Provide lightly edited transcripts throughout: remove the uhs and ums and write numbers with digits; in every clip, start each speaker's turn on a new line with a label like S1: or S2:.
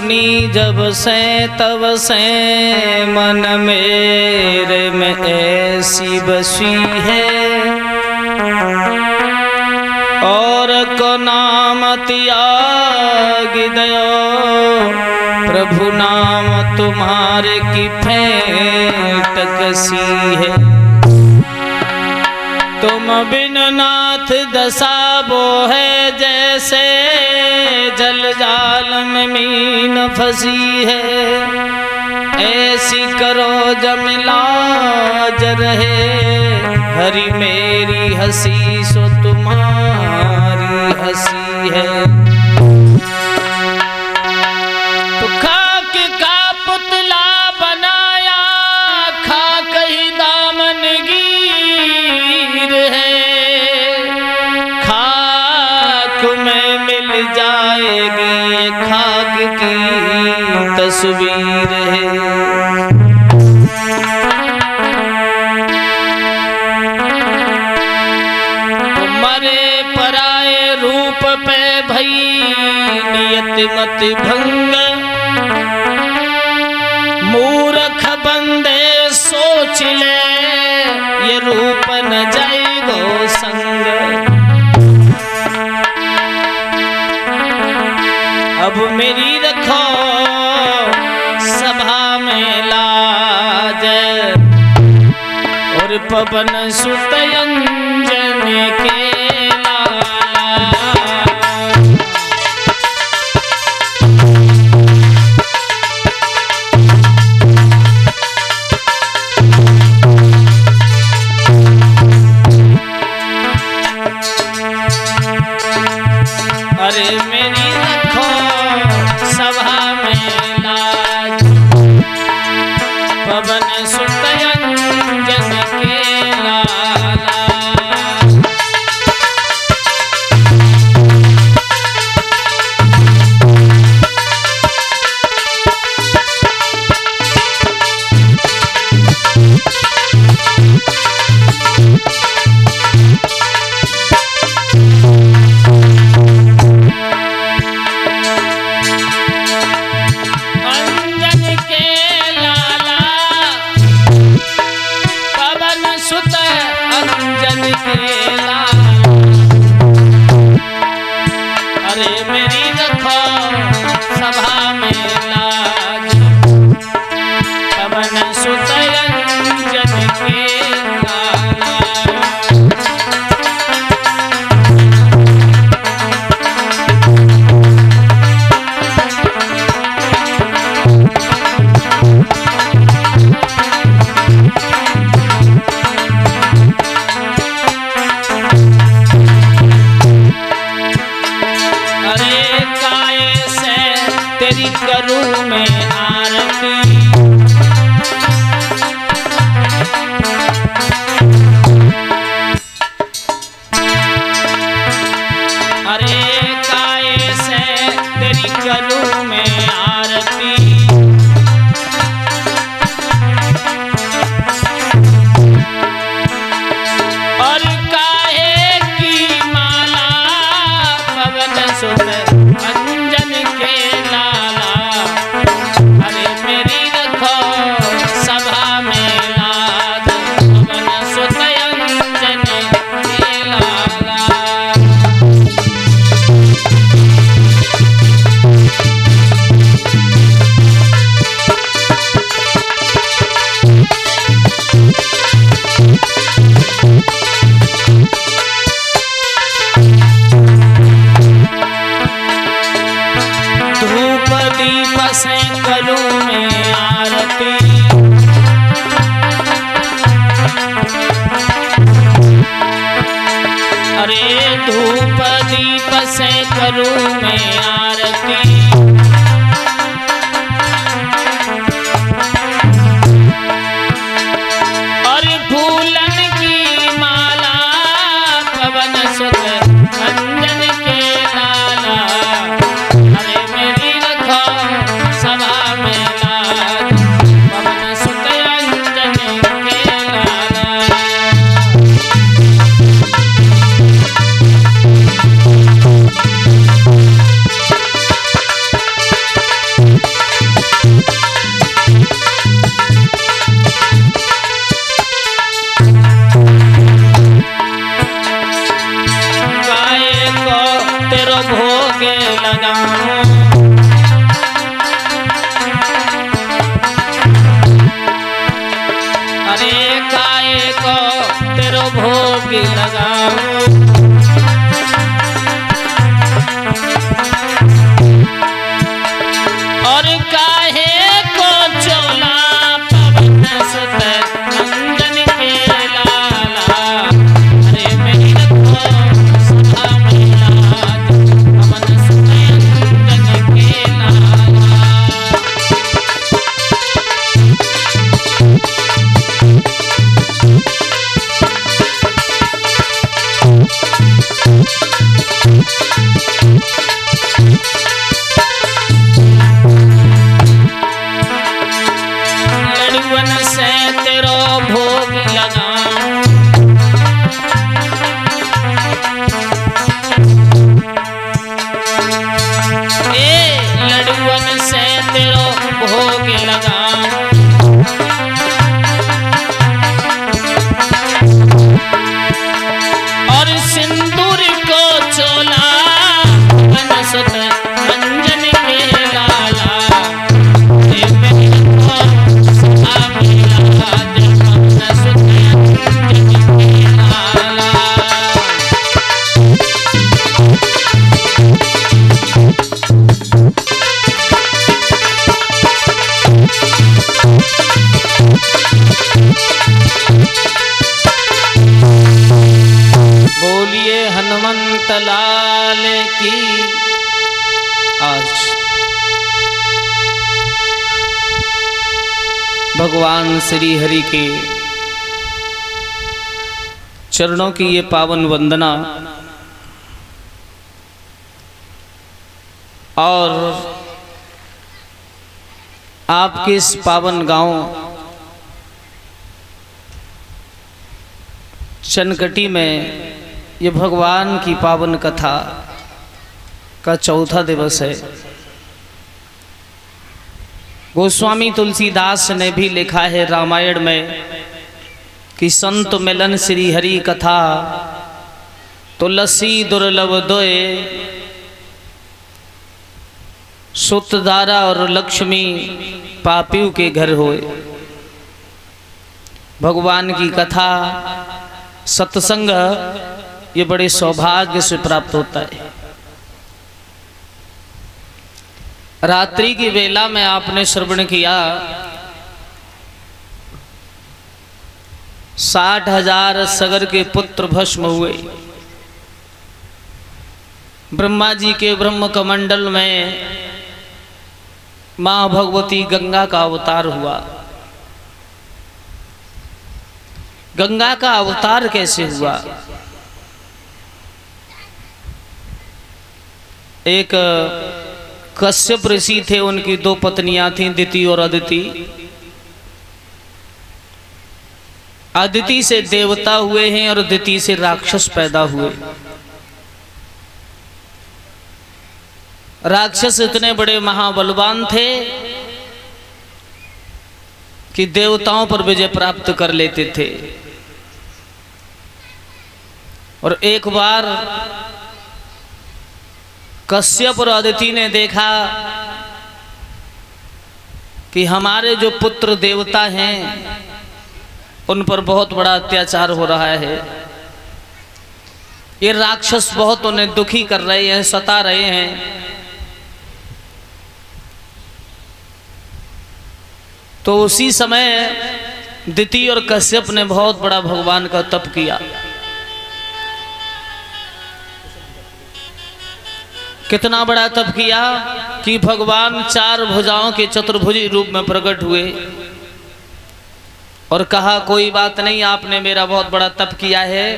S1: सुनी जब से तब से मन मेरे में ऐसी बसी है, और को नाम त्याग दयो प्रभु नाम तुम्हारे की फेंट कसी है। तुम बिन नाथ दशा वो है जैसे जल जाल में मीन फंसी है, ऐसी करो जमिलाज रहे हरि मेरी हंसी सो तुम्हारी हंसी है। तो खाक का पुतला बनाया खाक ही दामन गिर है, खाक में मिल जाएगी खाक की तस्वीर है। भई नियत मत भंग मूर्ख बंदे सोच ले ये रूप न जाएगो संग। अब मेरी रखो सभा में लाज, और पवन सुत अंजन के धूप दीप से करूं मैं आरती, और फूलन की माला पवन सुत अंजन के लाला। अरे मेरी रखो सभा में लाज, पवन सुत अंजन के लाला। लगाऊं। और काहे को चोला पवन सुत अंजन के लाला, अरे मेरी रखो सदा मिलाद पवन सुत अंजन के लाला। लड़ुअन से तेरो भोग लगाऊं। लड़ुअन से तेरो भोग लगाऊं। और सिंदूर को चोला पवन सुत अंजन के लाला, बोलिए हनुमंत लाल की। आज भगवान श्री हरि के चरणों की ये पावन वंदना और आपके इस पावन गांव चनकटी में ये भगवान की पावन कथा का चौथा दिवस है। गोस्वामी तुलसीदास ने भी लिखा है रामायण में कि संत मिलन श्री हरि कथा, तुलसी दुर्लभ दोए, सुतदारा और लक्ष्मी पापियों के घर होए। भगवान की कथा सत्संग ये बड़े सौभाग्य से प्राप्त होता है। रात्रि की वेला में आपने श्रवण किया 60,000 सगर के पुत्र भस्म हुए। ब्रह्मा जी के ब्रह्म कमंडल में मां भगवती गंगा का अवतार हुआ। गंगा का अवतार कैसे हुआ? एक कश्यप ऋषि थे, उनकी 2 पत्नियां थीं, दिति और अदिति। अदिति से देवता हुए हैं और दिति से राक्षस पैदा हुए। राक्षस इतने बड़े महाबलवान थे कि देवताओं पर विजय प्राप्त कर लेते थे। और एक बार कश्यप और अदिति ने देखा कि हमारे जो पुत्र देवता हैं उन पर बहुत बड़ा अत्याचार हो रहा है। ये राक्षस बहुत उन्हें दुखी कर रहे हैं, सता रहे हैं। तो उसी समय दिति और कश्यप ने बहुत बड़ा भगवान का तप किया। कितना बड़ा तप किया कि भगवान 4 भुजाओं के चतुर्भुजी रूप में प्रकट हुए और कहा, कोई बात नहीं, आपने मेरा बहुत बड़ा तप किया है,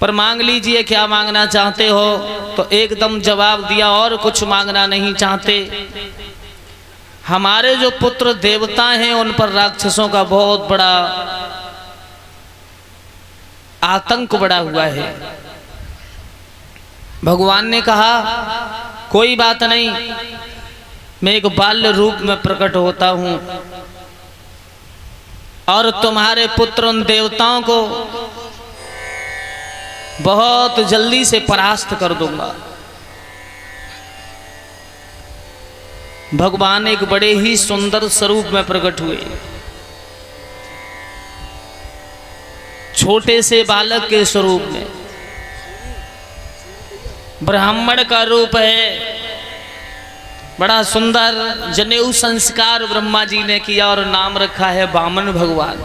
S1: पर मांग लीजिए क्या मांगना चाहते हो। तो एकदम जवाब दिया, और कुछ मांगना नहीं चाहते। हमारे जो पुत्र देवता हैं उन पर राक्षसों का बहुत बड़ा आतंक बढ़ा हुआ है। भगवान ने कहा, कोई बात नहीं, मैं एक बाल्य रूप में प्रकट होता हूं और तुम्हारे पुत्र उन देवताओं को बहुत जल्दी से परास्त कर दूंगा। भगवान एक बड़े ही सुंदर स्वरूप में प्रकट हुए। छोटे से बालक के स्वरूप में, ब्राह्मण का रूप है। बड़ा सुंदर जनेऊ संस्कार ब्रह्मा जी ने किया और नाम रखा है वामन भगवान।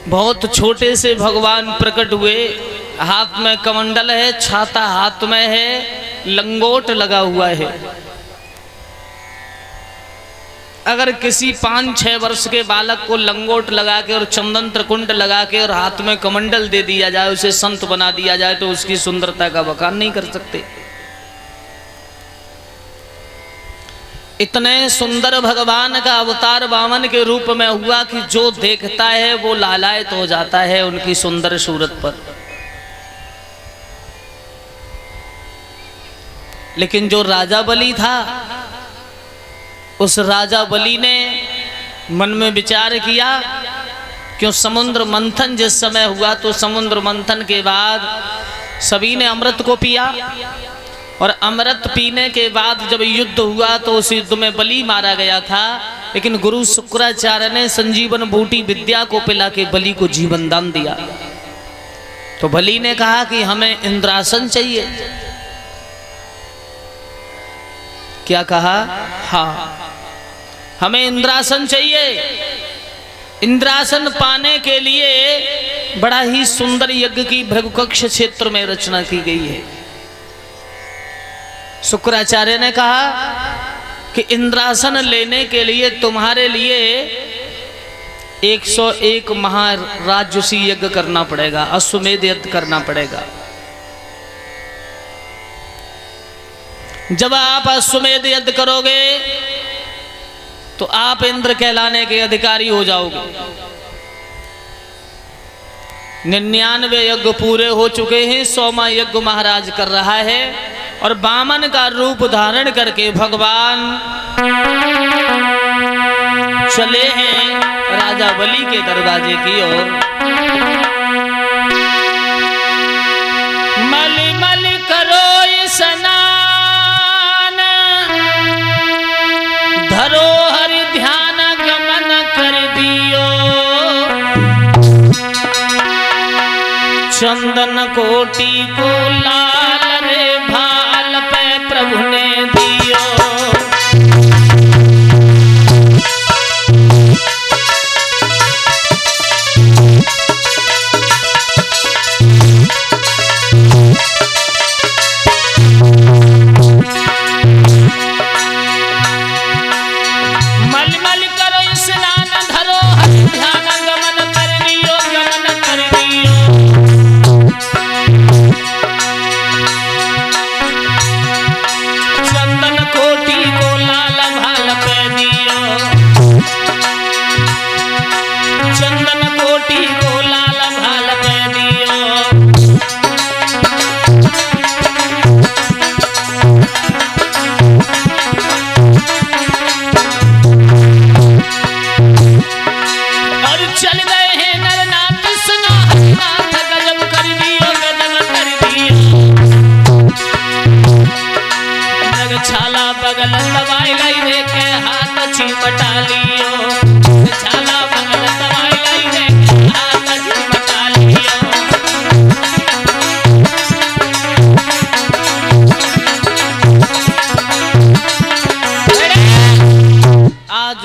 S1: बहुत छोटे से भगवान प्रकट हुए, हाथ में कमंडल है, छाता हाथ में है, लंगोट लगा हुआ है। अगर किसी 5-6 वर्ष के बालक को लंगोट लगा के और चंदन त्रिकुंड लगा के और हाथ में कमंडल दे दिया जाए, उसे संत बना दिया जाए, तो उसकी सुंदरता का बखान नहीं कर सकते। इतने सुंदर भगवान का अवतार वामन के रूप में हुआ कि जो देखता है वो लालायित हो जाता है उनकी सुंदर सूरत पर। लेकिन जो राजा बलि था, उस राजा बलि ने मन में विचार किया, क्यों समुद्र मंथन जिस समय हुआ तो समुद्र मंथन के बाद सभी ने अमृत को पिया, और अमृत पीने के बाद जब युद्ध हुआ तो उस युद्ध में बलि मारा गया था। लेकिन गुरु शुक्राचार्य ने संजीवन बूटी विद्या को पिला के बलि को जीवन दान दिया। तो बलि ने कहा कि हमें इंद्रासन चाहिए। क्या कहा? हाँ, हमें इंद्रासन चाहिए। इंद्रासन पाने के लिए बड़ा ही सुंदर यज्ञ की भृगुकक्ष क्षेत्र में रचना की गई है। शुक्राचार्य ने कहा कि इंद्रासन लेने के लिए तुम्हारे लिए 101 महाराजसी यज्ञ करना पड़ेगा, अश्वमेध यज्ञ करना पड़ेगा। जब आप अश्वमेध यज्ञ करोगे तो आप इंद्र कहलाने के अधिकारी हो जाओगे। 99 यज्ञ पूरे हो चुके हैं, 100वां यज्ञ महाराज कर रहा है। और वामन का रूप धारण करके भगवान चले हैं राजा बलि के दरवाजे की ओर। मल मल करो स्नान, धरोहर ध्यान गमन कर दियो, चंदन कोटि को लाल रे भाल पे प्रभु ने दियो।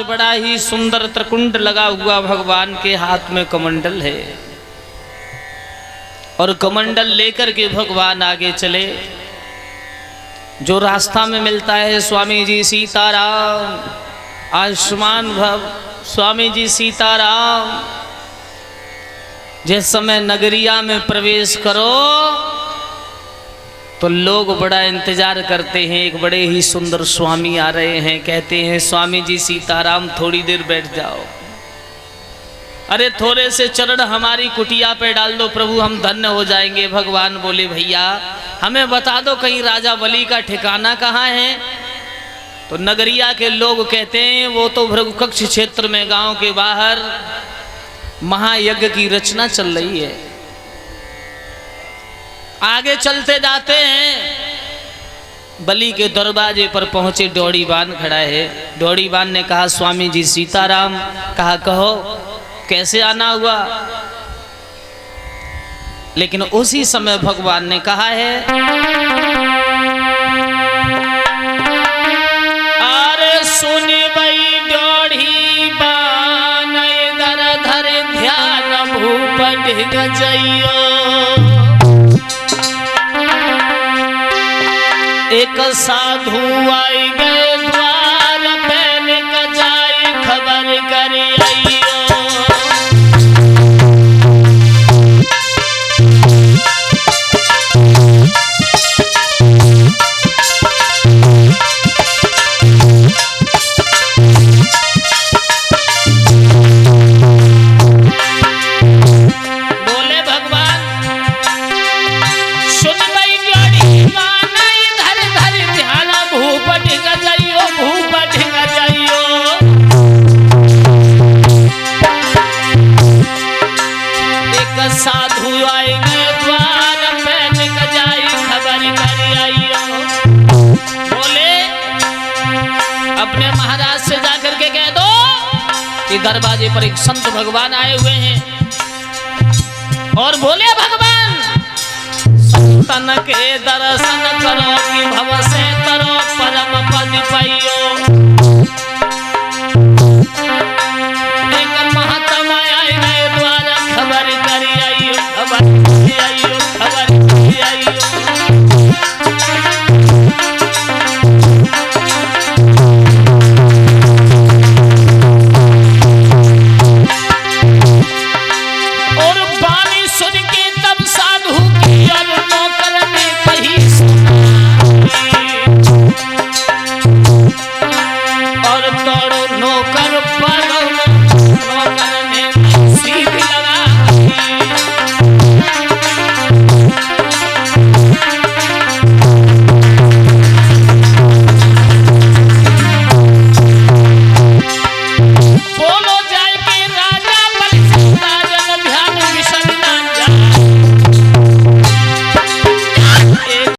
S1: बड़ा ही सुंदर त्रिकुंड लगा हुआ भगवान के हाथ में कमंडल है, और कमंडल लेकर के भगवान आगे चले। जो रास्ता में मिलता है, स्वामी जी सीताराम, आयुष्मान भव, स्वामी जी सीताराम। जिस समय नगरिया में प्रवेश करो तो लोग बड़ा इंतजार करते हैं। एक बड़े ही सुंदर स्वामी आ रहे हैं, कहते हैं स्वामी जी सीताराम थोड़ी देर बैठ जाओ। अरे थोड़े से चरण हमारी कुटिया पे डाल दो प्रभु, हम धन्य हो जाएंगे। भगवान बोले भैया हमें बता दो कहीं राजा बलि का ठिकाना कहाँ है। तो नगरिया के लोग कहते हैं वो तो भृगुकक्ष क्षेत्र में गांव के बाहर महायज्ञ की रचना चल रही है। आगे चलते जाते हैं बलि के दरवाजे पर पहुंचे, डोरीबान खड़ा है। डोरीबान ने कहा स्वामी जी सीताराम। कहा कहो कैसे आना हुआ। लेकिन उसी समय भगवान ने कहा है अरे सुन बई डोरीबान इधर धर ध्यान भूप ढिग जइयो। एक साधु आई गए द्वार पे निक जाई खबर करी आइयो। बोले भगवान सुन भाई डोरीबान इधर धर ध्यान भूप ढिग जाइयो, भूप ढिग जाइयो। एक साधु आए गए द्वार पे निक जाई खबर करी आइयो। बोले अपने महाराज से जाकर के कह दो कि दरवाजे पर एक संत भगवान आए हुए हैं। और बोले भगवान संतन के दर्शन करो कि भव से तरो परम पद पाइयो। एक महात्मा आए गए द्वारा खबर करी आइयो, खबर करी आइयो, खबर करी आइयो। और बानी सुन के तब साधु की अरुणों